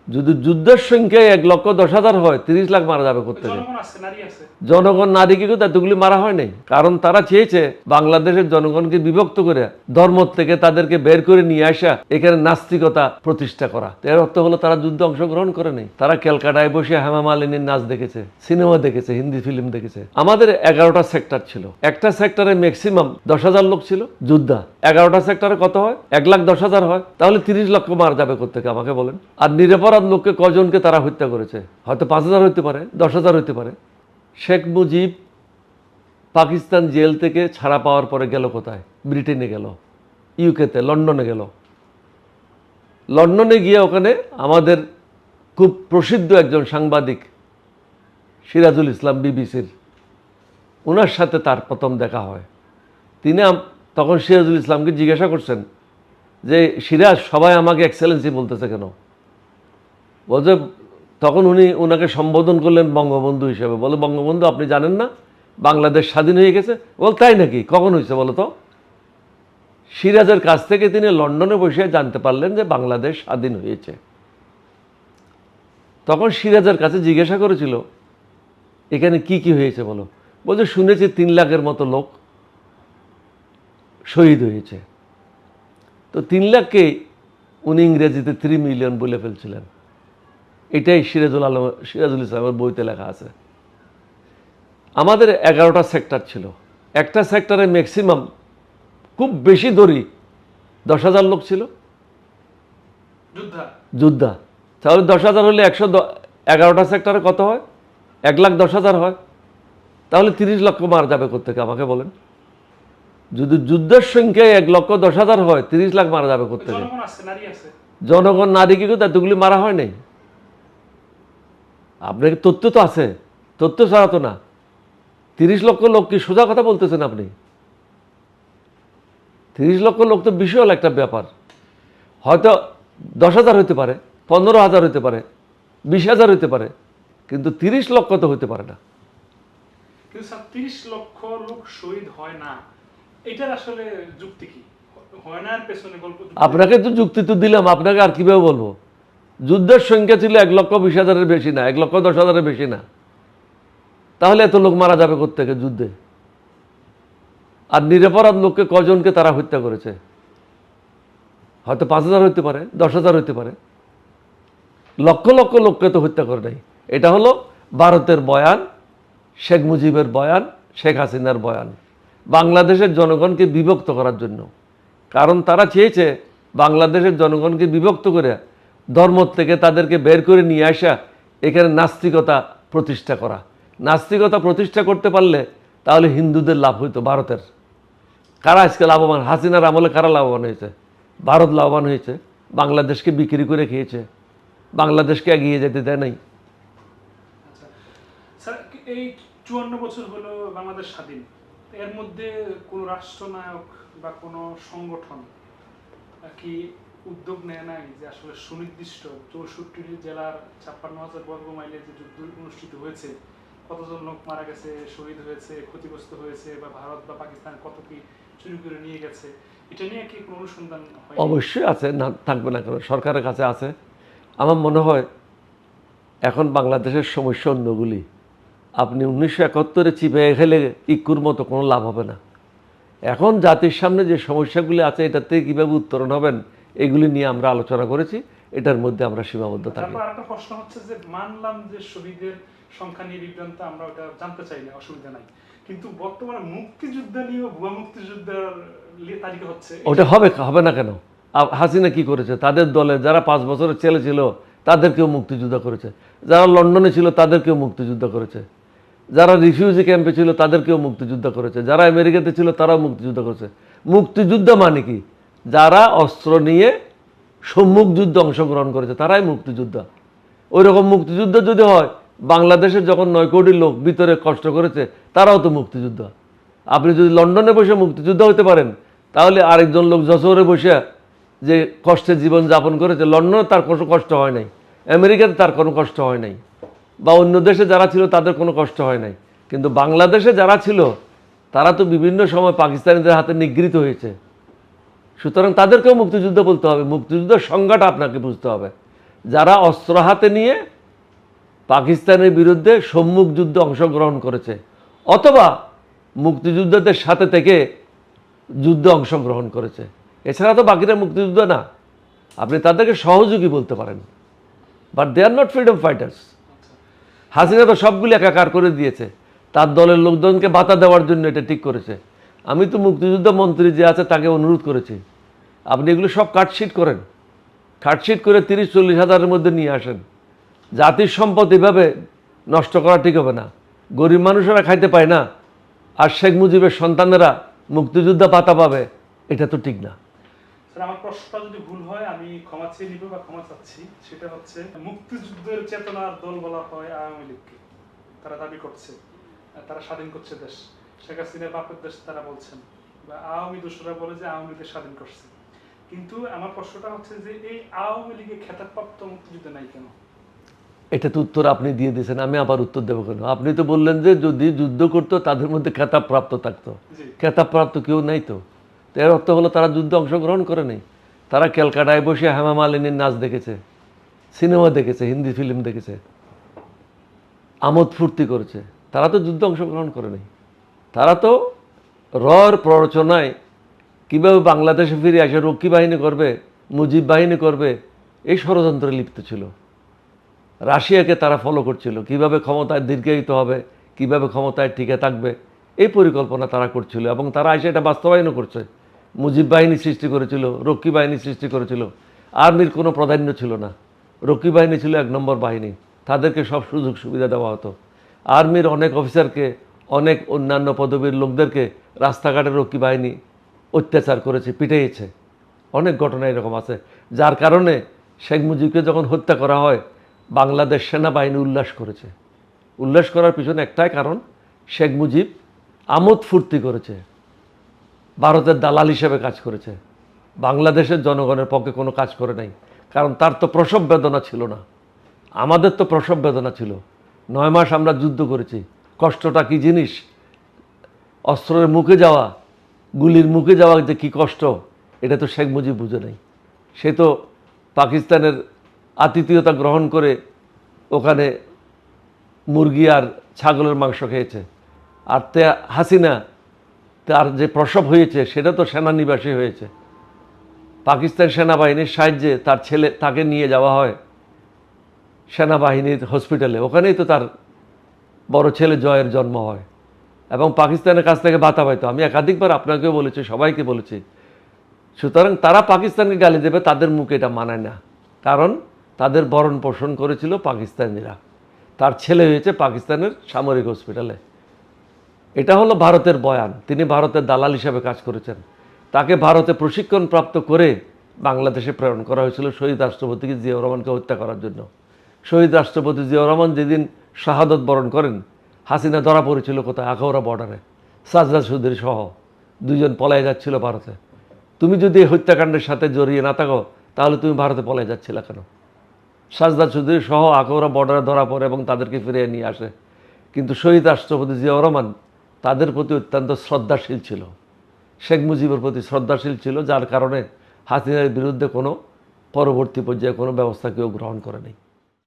যদি যুদ্ধের সংখ্যায় 1,10,000 হয়, 30 লাখ মারা যাবে কোথেকে? জনগণ নারী কি এতগুলি মারা হয় নাই? কারণ তারা চেয়েছে বাংলাদেশের জনগণকে বিভক্ত করে ধর্ম থেকে তাদেরকে বের করে নিয়ে আসা, এখানে নাস্তিকতা প্রতিষ্ঠা করা। এর অর্থ হলো তারা যুদ্ধে অংশগ্রহণ করে নেই। তারা ক্যালকাটায় বসে হেমা মালিনীর নাচ দেখেছে, সিনেমা দেখেছে, হিন্দি ফিল্ম দেখেছে। আমাদের 11টা সেক্টর ছিল, একটা সেক্টরে ম্যাক্সিমাম 10,000 লোক ছিল যোদ্ধা। 11টা সেক্টরে কত হয়? 1,10,000 হয়, তাহলে 30 লক্ষ মারা যাবে কোথেকে আমাকে বলেন? আর নিরপরাধ লোককে কজনকে তারা হত্যা করেছে? হয়তো 5,000 হইতে পারে, 10,000 হইতে পারে। শেখ মুজিব পাকিস্তান জেল থেকে ছাড়া পাওয়ার পরে গেল কোথায়? ব্রিটেনে গেল, ইউকেতে, লন্ডনে গেল। লন্ডনে গিয়ে ওখানে আমাদের খুব প্রসিদ্ধ একজন সাংবাদিক সিরাজুল ইসলাম, বিবিসির, ওনার সাথে তার প্রথম দেখা হয়। তিনি তখন সিরাজুল ইসলামকে জিজ্ঞাসা করছেন যে, সিরাজ, সবাই আমাকে এক্সেলেন্সি বলতেছে কেন? বলছে, তখন উনি ওনাকে সম্বোধন করলেন বঙ্গবন্ধু হিসেবে। বলে, বঙ্গবন্ধু, আপনি জানেন না বাংলাদেশ স্বাধীন হয়ে গেছে? বল, তাই নাকি? কখন হয়েছে বলো তো? সিরাজের কাছ থেকে তিনি লন্ডনে বসে জানতে পারলেন যে বাংলাদেশ স্বাধীন হয়েছে। তখন সিরাজের কাছে জিজ্ঞাসা করেছিল, এখানে কি কি হয়েছে বলো? বলছে, শুনেছি 3 লাখের মতো লোক শহীদ হয়েছে। তো 3 লাখকে উনি ইংরেজিতে 3 মিলিয়ন বলে ফেলছিলেন। এটাই সিরাজুল ইসলামের বইতে লেখা আছে। আমাদের 11টা সেক্টর ছিল, একটা সেক্টরে ম্যাক্সিমাম খুব বেশি ধরি 10,000 লোক ছিল যোদ্ধা। তাহলে 10,000 হলে 11টা সেক্টরে কত হয়? 1,10,000 হয়, তাহলে 30 লক্ষ মারা যাবে কোথেকে আমাকে বলেন? যদি যুদ্ধের সংখ্যায় 1,10,000 হয়, 30 লাখ মারা যাবে কোথেকে? জনগণ নারী কি এতগুলি মারা হয় নাই? আপনার তথ্য তো আছে, তথ্য ছাড়া তো না। 30 লক্ষ লোক কি সোজা কথা বলতেছেন আপনি? 30 লক্ষ লোক তো বিশাল একটা ব্যাপার। হয়তো 10,000 হইতে পারে, 15,000 হইতে পারে, 20,000 হইতে পারে, কিন্তু 30 লক্ষ তো হইতে পারে না। কিন্তু স্যার, 30 লক্ষ লোক শহীদ হয় না, এটার আসলে যুক্তি কি? হয় না এর পেছনে গল্প? আপনাকে তো যুক্তি তো দিলাম, আপনাকে আর কিভাবে বলবো? যুদ্ধের সংখ্যা ছিল 1,20,000-এর বেশি না, 1,10,000-এর বেশি না, তাহলে এত লোক মারা যাবে কোত্থেকে যুদ্ধে? আর নিরপরাধ লোককে কজনকে তারা হত্যা করেছে? হয়তো 5,000 হইতে পারে, 10,000 হইতে পারে, লক্ষ লক্ষ লোককে তো হত্যা করে নাই। এটা হলো ভারতের বয়ান, শেখ মুজিবের বয়ান, শেখ হাসিনার বয়ান, বাংলাদেশের জনগণকে বিভক্ত করার জন্য। কারণ তারা চেয়েছে বাংলাদেশের জনগণকে বিভক্ত করে ধর্ম থেকে তাদেরকে বের করে নিয়ে আসা, এখানে নাস্তিকতা প্রতিষ্ঠা করা। নাস্তিকতা প্রতিষ্ঠা করতে পারলে তাহলে হিন্দুদের লাভ হইতো। ভারতের কারা আজকে লাভবান? হাসিনার আমলে কারা লাভবান হয়েছে? ভারত লাভবান হয়েছে, বাংলাদেশকে বিক্রি করে খেয়েছে, বাংলাদেশকে এগিয়ে যেতে দেয় নাই। স্যার, এই 54 বছর হলো বাংলাদেশ স্বাধীন, এর মধ্যে কোন রাষ্ট্রনায়ক বা কোন সংগঠন কি উদ্যোগ নেয় নাই যে আসলে সুনির্দিষ্ট 64 জেলার 56,000 বর্গ মাইলের যে যুদ্ধ অনুষ্ঠিত হয়েছে, কতজন লোক মারা গেছে, শহীদ হয়েছে, ক্ষতিগ্রস্ত হয়েছে, বা ভারত বা পাকিস্তান কত কি চুরি করে নিয়ে গেছে, এটা নিয়ে কি কোনো অনুসন্ধান হয়? অবশ্যই আছে, না থাকবে না কেন? সরকারের কাছে আছে। আমার মনে হয় এখন বাংলাদেশের সমস্যা অন্যগুলি। আপনি 1971-এ চিপে খেলে ইকুর মতো কোনো লাভ হবে না। এখন জাতির সামনে যে সমস্যাগুলি আছে, এটার থেকে কীভাবে উত্তরণ হবেন, এগুলি নিয়ে আমরা আলোচনা করেছি। এটার মধ্যে আমরা সীমাবদ্ধ থাকি। তারপর আরেকটা প্রশ্ন হচ্ছে যে, মানলাম যে শহীদের সংখ্যা নিয়ে বিভ্রান্ত, আমরা ওটা জানতে চাই না, অসুবিধা নাই, কিন্তু বর্তমানে মুক্তিযুদ্ধ নিয়ে ভুয়া মুক্তিযুদ্ধের তালিকা হচ্ছে, ওটা হবে না কেন? হাসিনা কি করেছে? তাদের দলে যারা 5 বছরের ছেলে ছিল তাদেরকেও মুক্তিযুদ্ধ করেছে, যারা লন্ডনে ছিল তাদেরকেও মুক্তিযুদ্ধ করেছে, যারা রিফিউজি ক্যাম্পে ছিল তাদেরকেও মুক্তিযুদ্ধ করেছে, যারা আমেরিকাতে ছিল তারাও মুক্তিযুদ্ধ করেছে। মুক্তিযুদ্ধ মানে কি? যারা অস্ত্র নিয়ে সম্মুখ যুদ্ধে অংশগ্রহণ করেছে তারাই মুক্তিযোদ্ধা। ওই রকম মুক্তিযুদ্ধ যদি হয়, বাংলাদেশের যখন 9 কোটি লোক ভিতরে কষ্ট করেছে তারাও তো মুক্তিযোদ্ধা। আপনি যদি লন্ডনে বসে মুক্তিযোদ্ধা হতে পারেন, তাহলে আরেকজন লোক যশোরে বসে যে কষ্টের জীবন যাপন করেছে, লন্ডনে তার কোনো কষ্ট হয় নাই, আমেরিকাতে তার কোনো কষ্ট হয় নাই, বা অন্য দেশে যারা ছিল তাদের কোনো কষ্ট হয় নাই, কিন্তু বাংলাদেশে যারা ছিল তারা তো বিভিন্ন সময় পাকিস্তানিদের হাতে নিগৃহীত হয়েছে। সুতরাং তাদেরকেও মুক্তিযুদ্ধ বলতে হবে। মুক্তিযুদ্ধের সংজ্ঞাটা আপনাকে বুঝতে হবে। যারা অস্ত্র হাতে নিয়ে পাকিস্তানের বিরুদ্ধে সম্মুখ যুদ্ধে অংশগ্রহণ করেছে অথবা মুক্তিযোদ্ধাদের সাথে থেকে যুদ্ধে অংশগ্রহণ করেছে। এছাড়া তো বাকিরা মুক্তিযোদ্ধা না, আপনি তাদেরকে সহযোগী বলতে পারেন, but they are not freedom fighters. Hasina তো সবগুলি একাকার করে দিয়েছে, তার দলের লোকজনকে ভাতা দেওয়ার জন্য এটা ঠিক করেছে। আমি তো মুক্তিযুদ্ধ মন্ত্রী যে আছে তাকে অনুরোধ করেছি, আপনি এগুলো সব কাটশিট করেন, কাটশিট করে 30-40 হাজারের মধ্যে নিয়ে আসেন। জাতির সম্পদ এভাবে নষ্ট করা ঠিক হবে না। গরিব মানুষেরা খাইতে পায় না, আর শেখ মুজিবের সন্তানেরা মুক্তিযোদ্ধা ভাতা পাবে, এটা তো ঠিক না। স্যার, আমার প্রশ্নটা যদি ভুল হয় আমি ক্ষমা চেয়ে নিব বা ক্ষমা চাচ্ছি। সেটা হচ্ছে, মুক্তিযুদ্ধের চেতনার দল বলা হয় আওয়ামী লীগকে। তারা দাবি করছে তারা স্বাধীন করছে দেশ, শেখ হাসিনার বাপের দেশ তারা বলছেন, বা আওয়ামী দোসরা বলে যে আওয়ামী লীগ স্বাধীন করছে। কিন্তু আমার প্রশ্নটা হচ্ছে যে এই আওয়ামী লীগের খেতাবপ্রাপ্ত মুক্তিযুদ্ধ নাই কেন? এটা তো উত্তর আপনি দিয়ে দিয়েছেন, আমি আবার উত্তর দেবো কেন? আপনি তো বললেন যে যদি যুদ্ধ করতো তাদের মধ্যে খেতাবপ্রাপ্ত থাকতো। জি। খেতাবপ্রাপ্ত কেউ নাই তো। তো এর অর্থ হলো তারা যুদ্ধে অংশগ্রহণ করে নেই। তারা ক্যালকাটায় বসে হেমা মালিনীর নাচ দেখেছে, সিনেমা দেখেছে, হিন্দি ফিল্ম দেখেছে, আমোদ ফুর্তি করেছে। তারা তো যুদ্ধে অংশগ্রহণ করে নেই। তারা তো রর প্ররোচনায় কীভাবে বাংলাদেশে ফিরে আসে রক্ষী বাহিনী করবে, মুজিব বাহিনী করবে, এই ষড়যন্ত্রে লিপ্ত ছিল। রাশিয়াকে তারা ফলো করছিল, কিভাবে ক্ষমতায় দীর্ঘায়িত হবে, কিভাবে ক্ষমতায় টিকে থাকবে, এই পরিকল্পনা তারা করছিল। এবং তারা এসে এটা বাস্তবায়নও করছে। মুজিব বাহিনী সৃষ্টি করেছিল, রক্ষী বাহিনী সৃষ্টি করেছিল। আর্মির কোনো প্রাধান্য ছিল না, রক্ষী বাহিনী ছিল 1 নম্বর বাহিনী, তাদেরকে সব সুযোগ সুবিধা দেওয়া হতো। আর্মির অনেক অফিসারকে, অনেক অন্যান্য পদবীর লোকদেরকে রাস্তাঘাটে রক্ষী বাহিনী অত্যাচার করেছে, পিটিয়েছে। অনেক ঘটনা এরকম আছে, যার কারণে শেখ মুজিবকে যখন হত্যা করা হয় বাংলাদেশ সেনাবাহিনী উল্লাস করেছে। উল্লাস করার পিছনে একটাই কারণ, শেখ মুজিব আমোদ ফুর্তি করেছে, ভারতের দালাল হিসেবে কাজ করেছে, বাংলাদেশের জনগণের পক্ষে কোনো কাজ করে নাই। কারণ তার তো প্রসব বেদনা ছিল না, আমাদের তো প্রসব বেদনা ছিল। 9 মাস আমরা যুদ্ধ করেছি, কষ্টটা কি জিনিস, অস্ত্রের মুখে যাওয়া, গুলির মুখে যাওয়া যে কী কষ্ট, এটা তো শেখ মুজিব বুঝে নাই। সে তো পাকিস্তানের আতিথেয়তা গ্রহণ করে ওখানে মুরগি আর ছাগলের মাংস খেয়েছে। আর হাসিনা তার যে প্রসব হয়েছে সেটা তো সেনানিবাসে হয়েছে। পাকিস্তান সেনাবাহিনীর সাহায্যে তার ছেলে, তাকে নিয়ে যাওয়া হয় সেনাবাহিনীর হসপিটালে, ওখানেই তো তার বড় ছেলে জয়ের জন্ম হয়। এবং পাকিস্তানের কাছ থেকে ভাতা পাইতো। আমি একাধিকবার আপনাকেও বলেছি, সবাইকে বলেছি। সুতরাং তারা পাকিস্তানকে গালি দেবে, তাদের মুখে এটা মানায় না। কারণ তাদের ভরণ পোষণ করেছিল পাকিস্তানিরা, তার ছেলে হয়েছে পাকিস্তানের সামরিক হসপিটালে। এটা হলো ভারতের বয়ান। তিনি ভারতের দালাল হিসাবে কাজ করেছেন। তাকে ভারতে প্রশিক্ষণপ্রাপ্ত করে বাংলাদেশে প্রেরণ করা হয়েছিল শহীদ রাষ্ট্রপতি জিয়াউর রহমানকে হত্যা করার জন্য। শহীদ রাষ্ট্রপতি জিয়াউর রহমান যেদিন শাহাদত বরণ করেন, হাসিনা ধরা পড়েছিল কোথায়? আখাউড়া বর্ডারে, সাজদা চৌধুরী সহ 2 জন পলায় যাচ্ছিল ভারতে। তুমি যদি এই হত্যাকাণ্ডের সাথে জড়িয়ে না থাকো তাহলে তুমি ভারতে পলায় যাচ্ছিলে কেন? সাজদা চৌধুরী সহ আখাউড়া বর্ডারে ধরা পড়ে এবং তাদেরকে ফিরিয়ে নিয়ে আসে। কিন্তু শহীদ রাষ্ট্রপতি জিয়াউর রহমান তাদের প্রতি অত্যন্ত শ্রদ্ধাশীল ছিল, শেখ মুজিবের প্রতি শ্রদ্ধাশীল ছিল, যার কারণে হাসিনার বিরুদ্ধে কোনো পরবর্তী পর্যায়ে কোনো ব্যবস্থা কেউ গ্রহণ করে নাই।